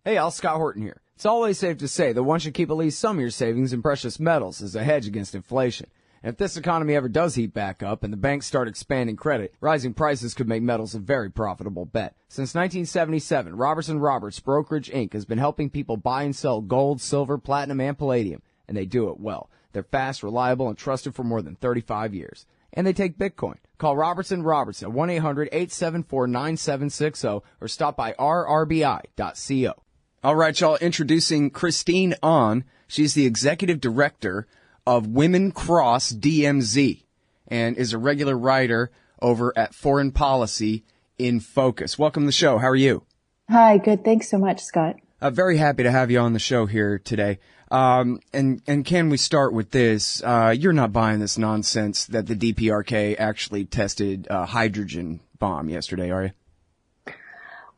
Hey, all, Scott Horton here. It's always safe to say that one should keep at least some of your savings in precious metals as a hedge against inflation. And if this economy ever does heat back up and the banks start expanding credit, rising prices could make metals a very profitable bet. Since 1977, Robertson Roberts Brokerage Inc. has been helping people buy and sell gold, silver, platinum, and palladium, and they do it well. They're fast, reliable, and trusted for more than 35 years. And they take Bitcoin. Call Robertson Roberts at 1-800-874-9760 or stop by rrbi.co. All right, y'all, introducing Christine Ahn. She's the executive director of Women Cross DMZ and is a regular writer over at Foreign Policy in Focus. Welcome to the show. How are you? Hi, good. Thanks so much, Scott. Very happy to have you on the show here today. And can we start with this? You're not buying this nonsense that the DPRK actually tested a hydrogen bomb yesterday, are you?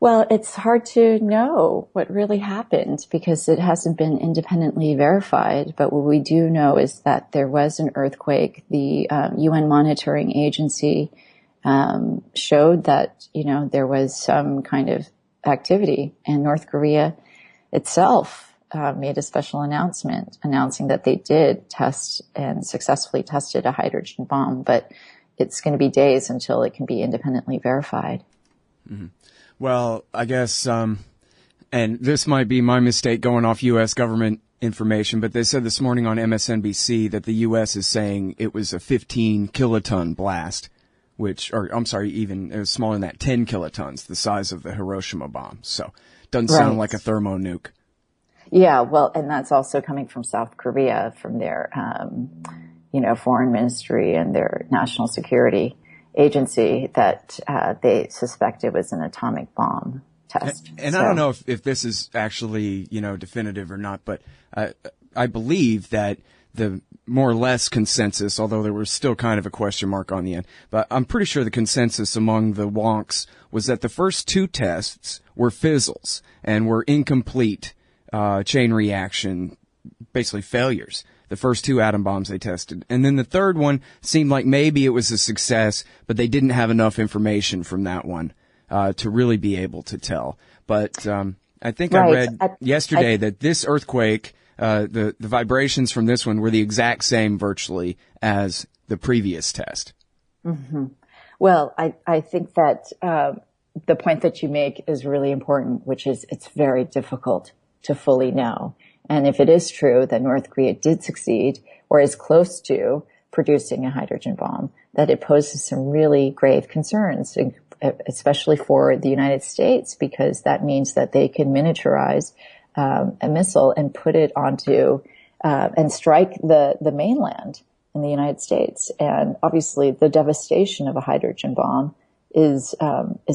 Well, it's hard to know what really happened because it hasn't been independently verified. But what we do know is that there was an earthquake. The UN monitoring agency showed that, there was some kind of activity, and North Korea itself made a special announcement announcing that they did test and successfully tested a hydrogen bomb. But it's going to be days until it can be independently verified. Mm-hmm. Well, I guess, and this might be my mistake going off U.S. government information, but they said this morning on MSNBC that the U.S. is saying it was a 15 kiloton blast, it was smaller than that, 10 kilotons, the size of the Hiroshima bomb. So, doesn't sound like a thermo nuke. Yeah, well, and that's also coming from South Korea, from their, foreign ministry and their national security agency, that they suspect it was an atomic bomb test. And I don't know if this is actually, definitive or not, but I believe that the more or less consensus, although there was still kind of a question mark on the end, but I'm pretty sure the consensus among the wonks was that the first two tests were fizzles and were incomplete chain reaction, basically failures. The first two atom bombs they tested. And then the third one seemed like maybe it was a success, but they didn't have enough information from that one to really be able to tell. But I think I read yesterday that this earthquake, the vibrations from this one were the exact same virtually as the previous test. Mm-hmm. Well, I think that the point that you make is really important, which is it's very difficult to fully know. And if it is true that North Korea did succeed or is close to producing a hydrogen bomb, that it poses some really grave concerns, especially for the United States, because that means that they can miniaturize a missile and put it onto and strike the mainland in the United States. And obviously the devastation of a hydrogen bomb is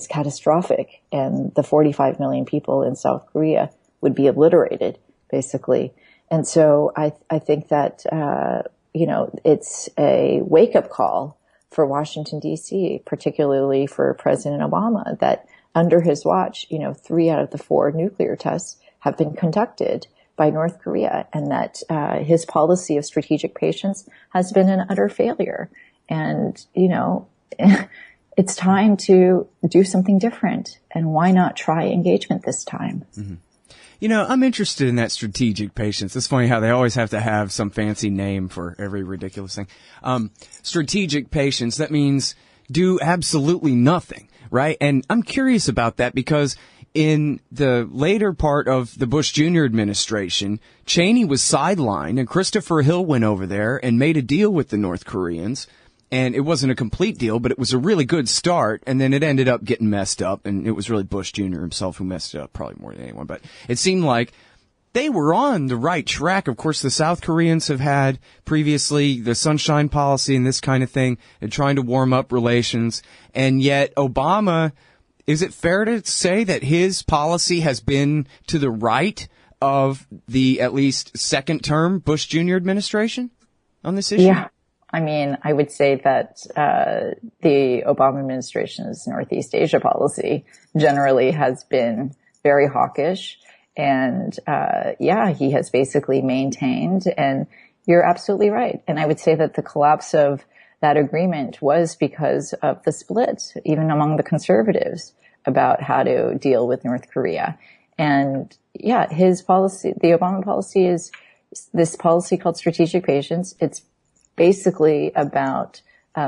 catastrophic, and the 45 million people in South Korea would be obliterated, basically. And so I think that, it's a wake-up call for Washington, D.C., particularly for President Obama, that under his watch, 3 out of the 4 nuclear tests have been conducted by North Korea, and that his policy of strategic patience has been an utter failure. And, it's time to do something different. And why not try engagement this time? Mm-hmm. I'm interested in that strategic patience. It's funny how they always have to have some fancy name for every ridiculous thing. Strategic patience, that means do absolutely nothing, right? And I'm curious about that because in the later part of the Bush Jr. administration, Cheney was sidelined and Christopher Hill went over there and made a deal with the North Koreans. And it wasn't a complete deal, but it was a really good start. And then it ended up getting messed up. And it was really Bush Jr. himself who messed it up, probably more than anyone. But it seemed like they were on the right track. Of course, the South Koreans have had previously the sunshine policy and this kind of thing, and trying to warm up relations. And yet Obama, is it fair to say that his policy has been to the right of the at least second term Bush Jr. administration on this issue? Yeah. I mean, I would say that the Obama administration's Northeast Asia policy generally has been very hawkish. And he has basically maintained. And you're absolutely right. And I would say that the collapse of that agreement was because of the split, even among the conservatives, about how to deal with North Korea. And yeah, his policy, the Obama policy, is this policy called strategic patience. It's basically about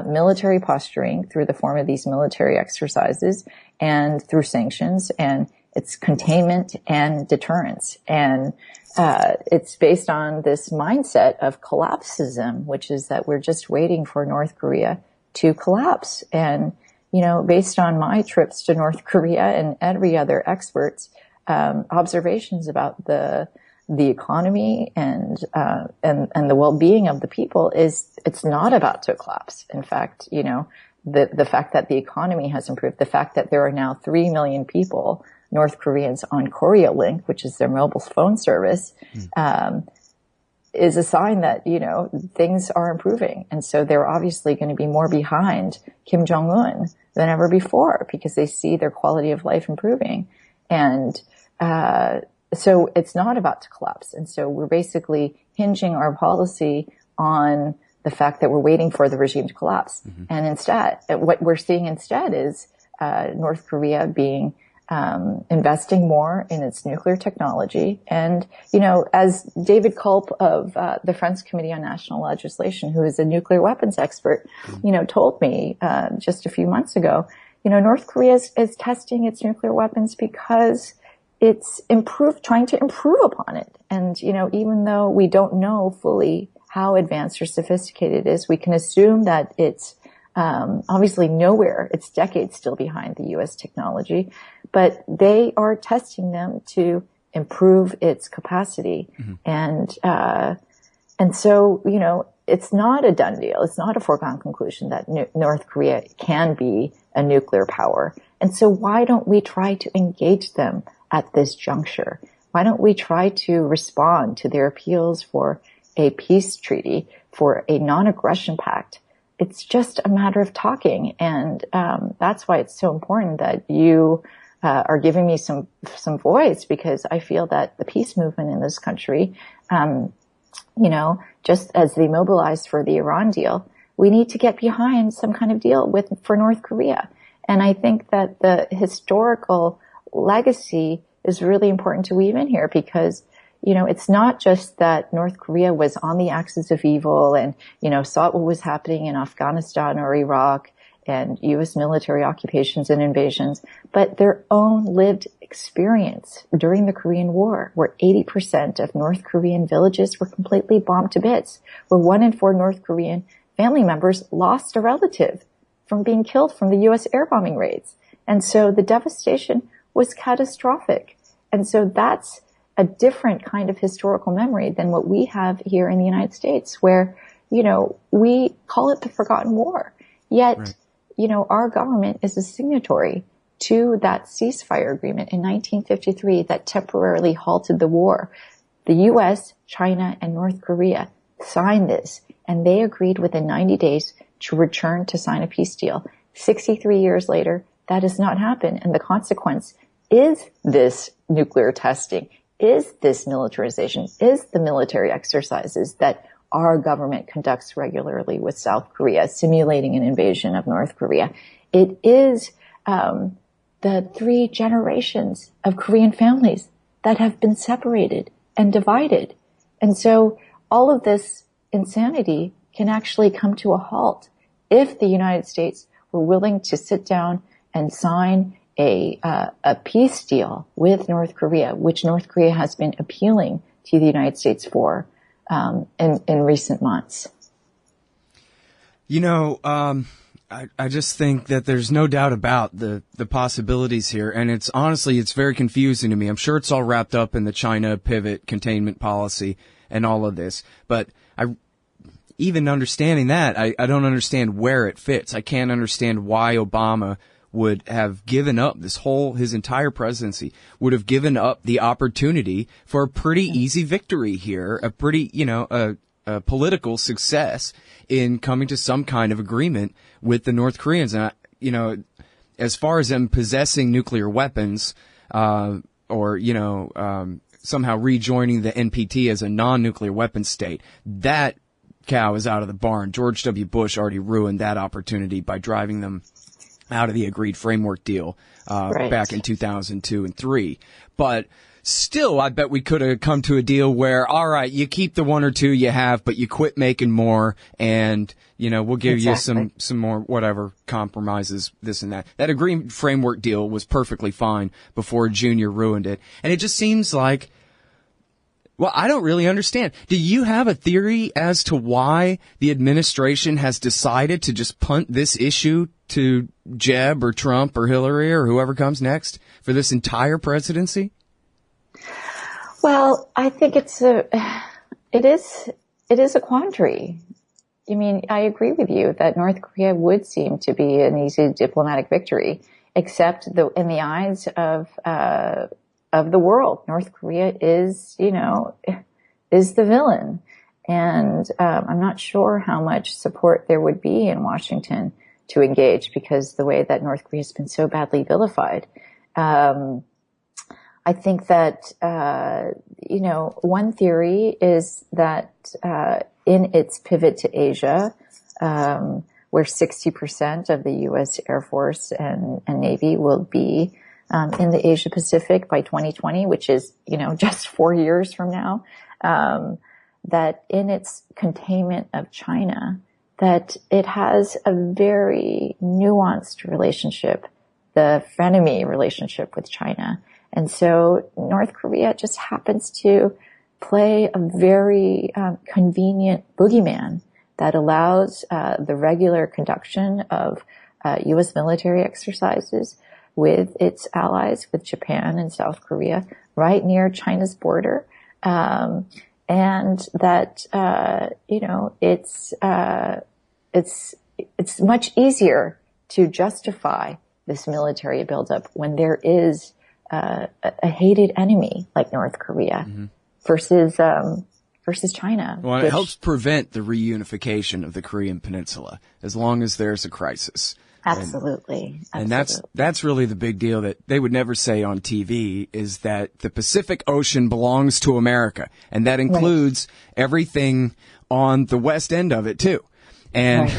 military posturing through the form of these military exercises and through sanctions, and it's containment and deterrence. And it's based on this mindset of collapsism, which is that we're just waiting for North Korea to collapse. And, you know, based on my trips to North Korea and every other expert's observations about the economy and the well-being of the people, is it's not about to collapse. In fact, you know, the fact that the economy has improved, the fact that there are now 3 million people, North Koreans, on KoreaLink, which is their mobile phone service, is a sign that, you know, things are improving. And so they're obviously going to be more behind Kim Jong-un than ever before, because they see their quality of life improving. And so it's not about to collapse. And so we're basically hinging our policy on the fact that we're waiting for the regime to collapse. Mm-hmm. And instead, what we're seeing instead is North Korea being investing more in its nuclear technology. And, you know, as David Culp of the Friends Committee on National Legislation, who is a nuclear weapons expert, you know, told me just a few months ago, you know, North Korea is testing its nuclear weapons because it's trying to improve upon it. And, you know, even though we don't know fully how advanced or sophisticated it is, we can assume that it's obviously nowhere. It's decades still behind the U.S. technology, but they are testing them to improve its capacity. Mm-hmm. And so, you know, it's not a done deal. It's not a foregone conclusion that North Korea can be a nuclear power. And so why don't we try to engage them at this juncture? Why don't we try to respond to their appeals for a peace treaty, for a non-aggression pact? It's just a matter of talking. And that's why it's so important that you are giving me some voice, because I feel that the peace movement in this country, you know, just as they mobilized for the Iran deal, we need to get behind some kind of deal for North Korea. And I think that the historical legacy is really important to weave in here, because, you know, it's not just that North Korea was on the axis of evil and, you know, saw what was happening in Afghanistan or Iraq and U.S. military occupations and invasions, but their own lived experience during the Korean War, where 80% of North Korean villages were completely bombed to bits, where 1 in 4 North Korean family members lost a relative from being killed from the U.S. air bombing raids. And so the devastation was catastrophic. And so that's a different kind of historical memory than what we have here in the United States, where, you know, we call it the Forgotten War. Yet, right, you know, our government is a signatory to that ceasefire agreement in 1953 that temporarily halted the war. The U.S., China, and North Korea signed this, and they agreed within 90 days to return to sign a peace deal. 63 years later, that has not happened, and the consequence is this nuclear testing, is this militarization, is the military exercises that our government conducts regularly with South Korea, simulating an invasion of North Korea. It is the 3 generations of Korean families that have been separated and divided. And so all of this insanity can actually come to a halt if the United States were willing to sit down and sign a peace deal with North Korea, which North Korea has been appealing to the United States for in recent months. You know, I just think that there's no doubt about the possibilities here, and it's very confusing to me. I'm sure it's all wrapped up in the China pivot containment policy and all of this, but even understanding that, I don't understand where it fits. I can't understand why Obama would have given up his entire presidency, would have given up the opportunity for a pretty easy victory here, a pretty, you know, a political success in coming to some kind of agreement with the North Koreans. And, you know, as far as them possessing nuclear weapons, or, you know, somehow rejoining the NPT as a non-nuclear weapon state, that cow is out of the barn. George W. Bush already ruined that opportunity by driving them out of the agreed framework deal back in 2002 and 3. But still, I bet we could have come to a deal where, all right, you keep the one or two you have, but you quit making more, and, you know, we'll give you some more, whatever, compromises, this and that. That agreed framework deal was perfectly fine before Junior ruined it. And it just seems like, well, I don't really understand. Do you have a theory as to why the administration has decided to just punt this issue to Jeb or Trump or Hillary or whoever comes next for this entire presidency? Well, I think it is a quandary. I mean, I agree with you that North Korea would seem to be an easy diplomatic victory, except in the eyes of the world, North Korea is the villain. And I'm not sure how much support there would be in Washington to engage, because the way that North Korea has been so badly vilified. I think that, one theory is that in its pivot to Asia, where 60% of the U.S. Air Force and Navy will be in the Asia Pacific by 2020, which is, just 4 years from now, that in its containment of China, that it has a very nuanced relationship, the frenemy relationship with China. And so North Korea just happens to play a very convenient boogeyman that allows the regular conduction of U.S. military exercises with its allies, with Japan and South Korea, right near China's border. And that, it's much easier to justify this military buildup when there is a hated enemy like North Korea versus China. Well, it helps prevent the reunification of the Korean Peninsula as long as there's a crisis. Absolutely. And that's really the big deal that they would never say on TV, is that the Pacific Ocean belongs to America. And that includes everything on the west end of it too. And,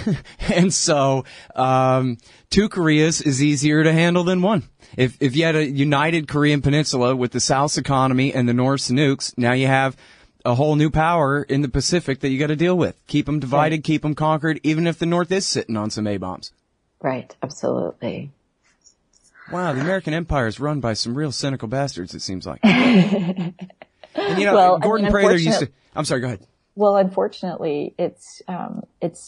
and so, 2 Koreas is easier to handle than one. If you had a united Korean Peninsula with the South's economy and the North's nukes, now you have a whole new power in the Pacific that you got to deal with. Keep them divided, keep them conquered, even if the North is sitting on some A-bombs. Right, absolutely. Wow, the American Empire is run by some real cynical bastards, it seems like. And, Gordon Prather used to... I'm sorry, go ahead. Well, unfortunately, it's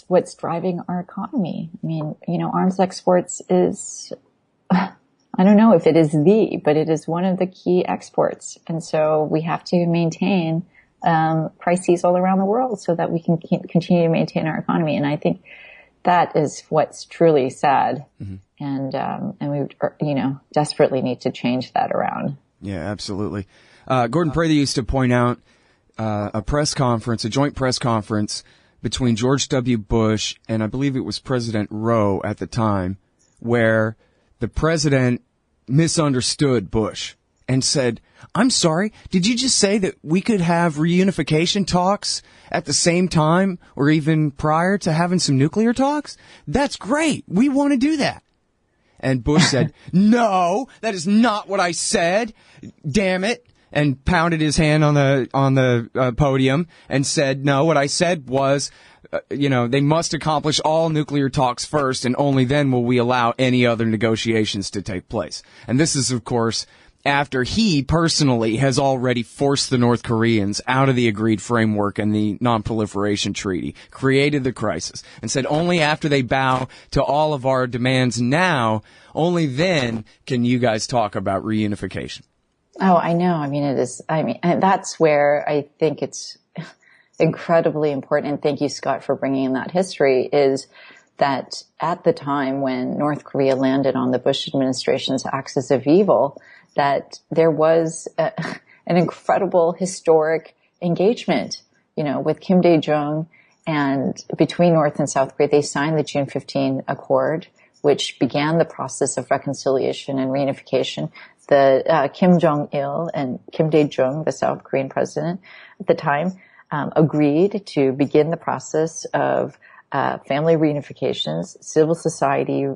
what's driving our economy. I mean, arms exports is, I don't know if it is but it is one of the key exports. And so we have to maintain crises all around the world so that we can continue to maintain our economy. And I think that is what's truly sad. And we, desperately need to change that around. Yeah, absolutely. Gordon Prather used to point out a joint press conference between George W. Bush and I believe it was President Rowe at the time, where the president misunderstood Bush and said, "I'm sorry, did you just say that we could have reunification talks at the same time or even prior to having some nuclear talks? That's great. We want to do that." And Bush said, "No, that is not what I said. Damn it." And pounded his hand on the podium and said, "No, what I said was, they must accomplish all nuclear talks first, and only then will we allow any other negotiations to take place." And this is, of course, after he personally has already forced the North Koreans out of the agreed framework and the non-proliferation treaty, created the crisis, and said only after they bow to all of our demands now, only then can you guys talk about reunification. Oh, I know. I mean, and that's where I think it's incredibly important. And thank you, Scott, for bringing in that history, is that at the time when North Korea landed on the Bush administration's axis of evil, that there was an incredible historic engagement, with Kim Dae-jung, and between North and South Korea. They signed the June 15 Accord, which began the process of reconciliation and reunification. The Kim Jong-il and Kim Dae-jung, the South Korean president at the time, agreed to begin the process of family reunifications, civil society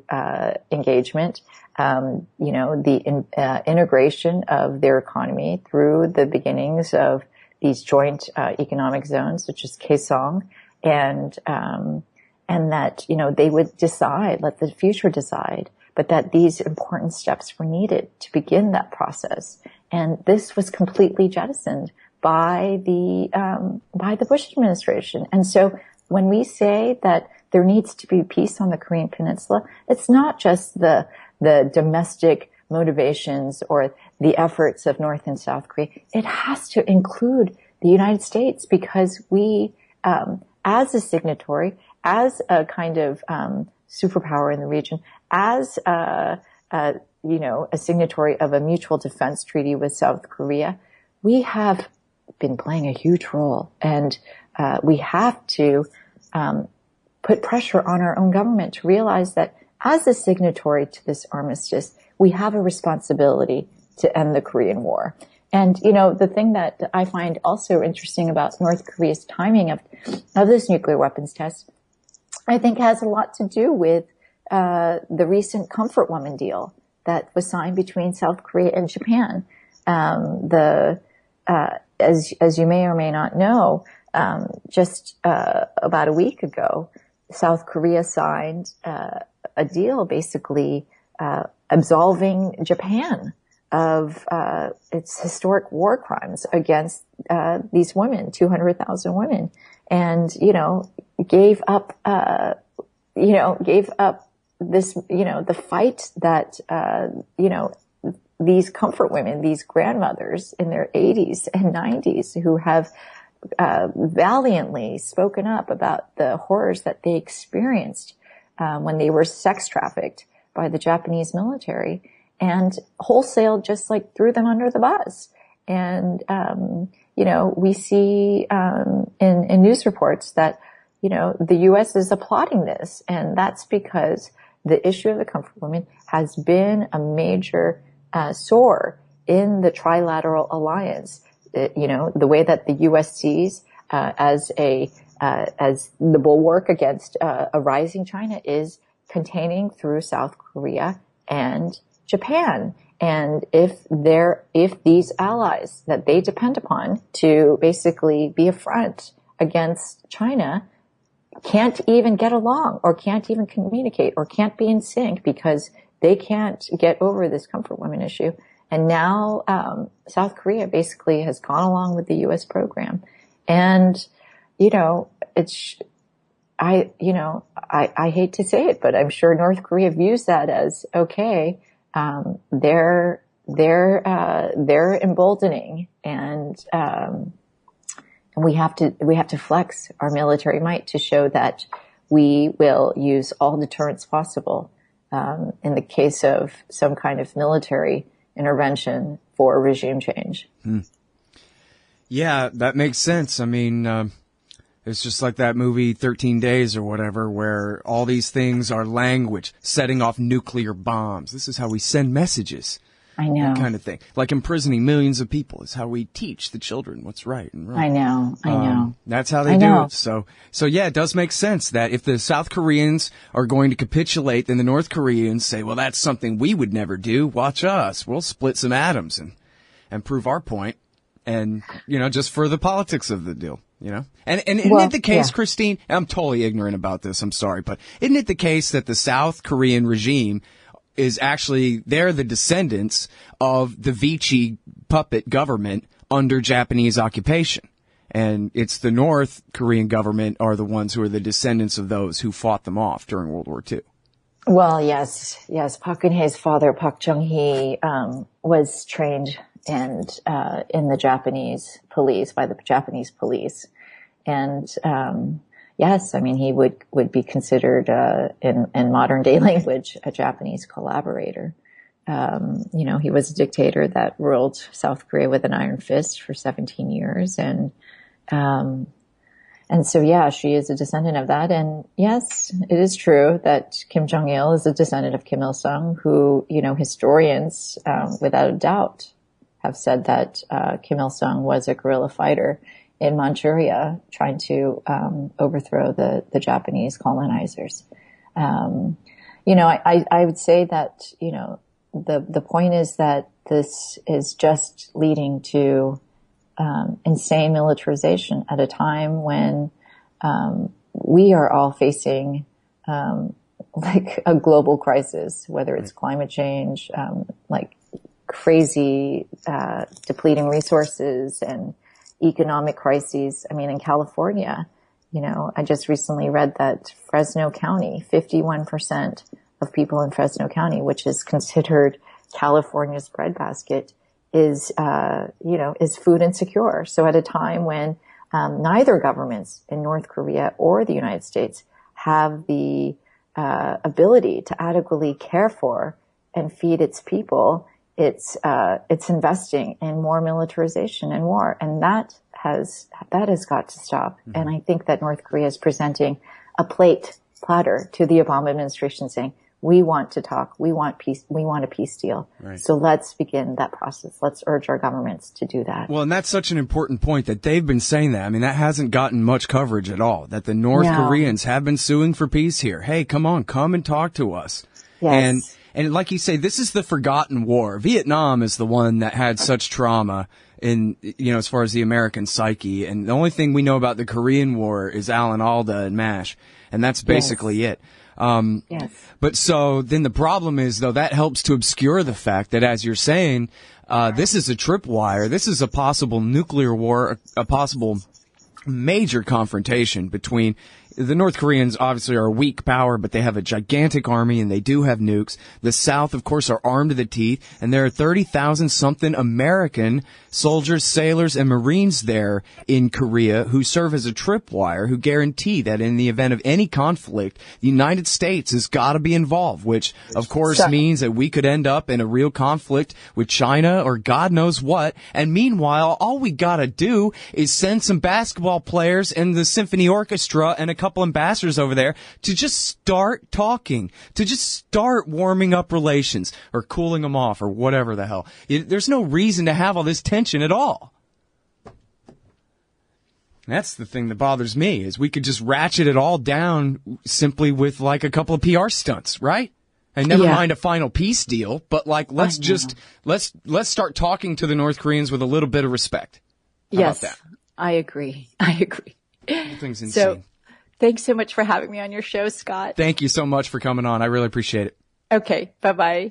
engagement, the integration of their economy through the beginnings of these joint economic zones, which is Kaesong, and that they would decide, let the future decide, but that these important steps were needed to begin that process. And this was completely jettisoned by the Bush administration. And so when we say that there needs to be peace on the Korean Peninsula, it's not just the domestic motivations or the efforts of North and South Korea. It has to include the United States, because we, as a signatory, as a kind of superpower in the region, as a signatory of a mutual defense treaty with South Korea, we have been playing a huge role, and we have to put pressure on our own government to realize that as a signatory to this armistice, we have a responsibility to end the Korean War. And, the thing that I find also interesting about North Korea's timing of this nuclear weapons test, I think has a lot to do with the recent Comfort Woman deal that was signed between South Korea and Japan. As you may or may not know, just about a week ago, South Korea signed a deal basically absolving Japan of its historic war crimes against these women, 200,000 women, and gave up this, the fight that these comfort women, these grandmothers in their 80s and 90s who have valiantly spoken up about the horrors that they experienced when they were sex trafficked by the Japanese military, and wholesale just like threw them under the bus. And we see in news reports that the U.S. is applauding this, and that's because the issue of the comfort women has been a major sore in the trilateral alliance. The way that the U.S. sees as the bulwark against a rising China is containing through South Korea and Japan. And if these allies that they depend upon to basically be a front against China can't even get along or can't even communicate or can't be in sync because they can't get over this comfort women issue. And now South Korea basically has gone along with the U.S. program. And, I hate to say it, but I'm sure North Korea views that as, okay, they're emboldening, and we have to flex our military might to show that we will use all deterrents possible in the case of some kind of military intervention for regime change. Yeah, that makes sense. I mean, it's just like that movie 13 Days or whatever, where all these things are language, setting off nuclear bombs. This is how we send messages. I know. That kind of thing. Like imprisoning millions of people is how we teach the children what's right and wrong. I know. That's how they do it. So yeah, it does make sense that if the South Koreans are going to capitulate, then the North Koreans say, well, that's something we would never do. Watch us. We'll split some atoms and prove our point. And, just for the politics of the deal, And isn't it the case, Christine? I'm totally ignorant about this. I'm sorry. But isn't it the case that the South Korean regime is actually, they're the descendants of the Vichy puppet government under Japanese occupation? And it's the North Korean government are the ones who are the descendants of those who fought them off during World War II. Well, yes. Park Geun-hye's father, Park Chung-hee, was trained and in the Japanese police, by the Japanese police. And yes, I mean, he would be considered in modern day language a Japanese collaborator. He was a dictator that ruled South Korea with an iron fist for 17 years. And so, yeah, she is a descendant of that. And yes, it is true that Kim Jong-il is a descendant of Kim Il-sung, who, historians, without a doubt, have said that Kim Il-sung was a guerrilla fighter in Manchuria trying to overthrow the Japanese colonizers. I would say that, the point is that this is just leading to insane militarization at a time when we are all facing like a global crisis, whether it's climate change, like crazy depleting resources and economic crises. I mean, in California, I just recently read that Fresno County, 51% of people in Fresno County, which is considered California's breadbasket, is food insecure. So at a time when neither governments in North Korea or the United States have the ability to adequately care for and feed its people, it's investing in more militarization and war, and that has got to stop. Mm-hmm. And I think that North Korea is presenting a platter to the Obama administration, saying, we want to talk, we want peace, we want a peace deal. Right. So let's begin that process. Let's urge our governments to do that. Well, and that's such an important point that they've been saying that. I mean, that hasn't gotten much coverage at all, that the North Koreans have been suing for peace here. Hey, come and talk to us. Yes. And like you say, this is the forgotten war. Vietnam is the one that had such trauma in, as far as the American psyche. And the only thing we know about the Korean War is Alan Alda and MASH. And that's basically it. Yes. But so then the problem is, though, that helps to obscure the fact that, as you're saying, this is a tripwire. This is a possible nuclear war, a possible major confrontation between the North Koreans. Obviously are a weak power, but they have a gigantic army and they do have nukes. The South, of course, are armed to the teeth, and there are 30,000 something American soldiers, sailors, and Marines there in Korea who serve as a tripwire, who guarantee that in the event of any conflict, the United States has got to be involved, which of course means that we could end up in a real conflict with China or God knows what. And meanwhile, all we got to do is send some basketball players and the symphony orchestra and a couple ambassadors over there to just start talking, to just start warming up relations or cooling them off or whatever the hell. There's no reason to have all this tension at all. That's the thing that bothers me, is we could just ratchet it all down simply with like a couple of PR stunts, right? And never mind a final peace deal, but like let's start talking to the North Koreans with a little bit of respect. How about that? I agree. The thing's insane. So, thanks so much for having me on your show, Scott. Thank you so much for coming on. I really appreciate it. Okay, bye-bye.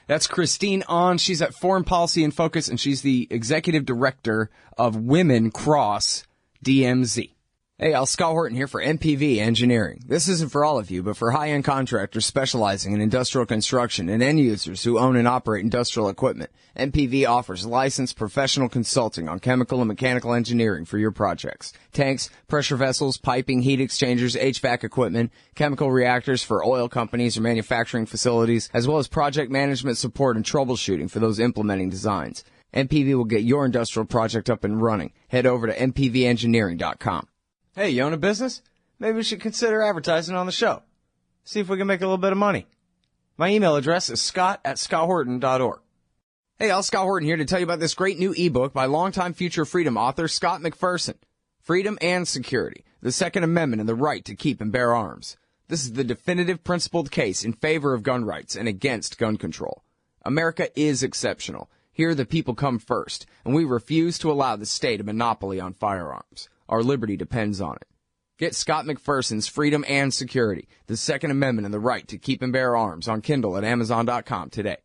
That's Christine On. She's at Foreign Policy in Focus, and she's the executive director of Women Cross DMZ. Hey, Scott Horton here for MPV Engineering. This isn't for all of you, but for high-end contractors specializing in industrial construction and end users who own and operate industrial equipment. MPV offers licensed professional consulting on chemical and mechanical engineering for your projects. Tanks, pressure vessels, piping, heat exchangers, HVAC equipment, chemical reactors for oil companies or manufacturing facilities, as well as project management support and troubleshooting for those implementing designs. MPV will get your industrial project up and running. Head over to mpvengineering.com. Hey, you own a business? Maybe we should consider advertising on the show. See if we can make a little bit of money. My email address is scott@scotthorton.org. Hey, Scott Horton here to tell you about this great new ebook by longtime Future Freedom author Scott McPherson. Freedom and Security, the Second Amendment and the Right to Keep and Bear Arms. This is the definitive principled case in favor of gun rights and against gun control. America is exceptional. Here the people come first, and we refuse to allow the state a monopoly on firearms. Our liberty depends on it. Get Scott McPherson's Freedom and Security, the Second Amendment and the Right to Keep and Bear Arms on Kindle at Amazon.com today.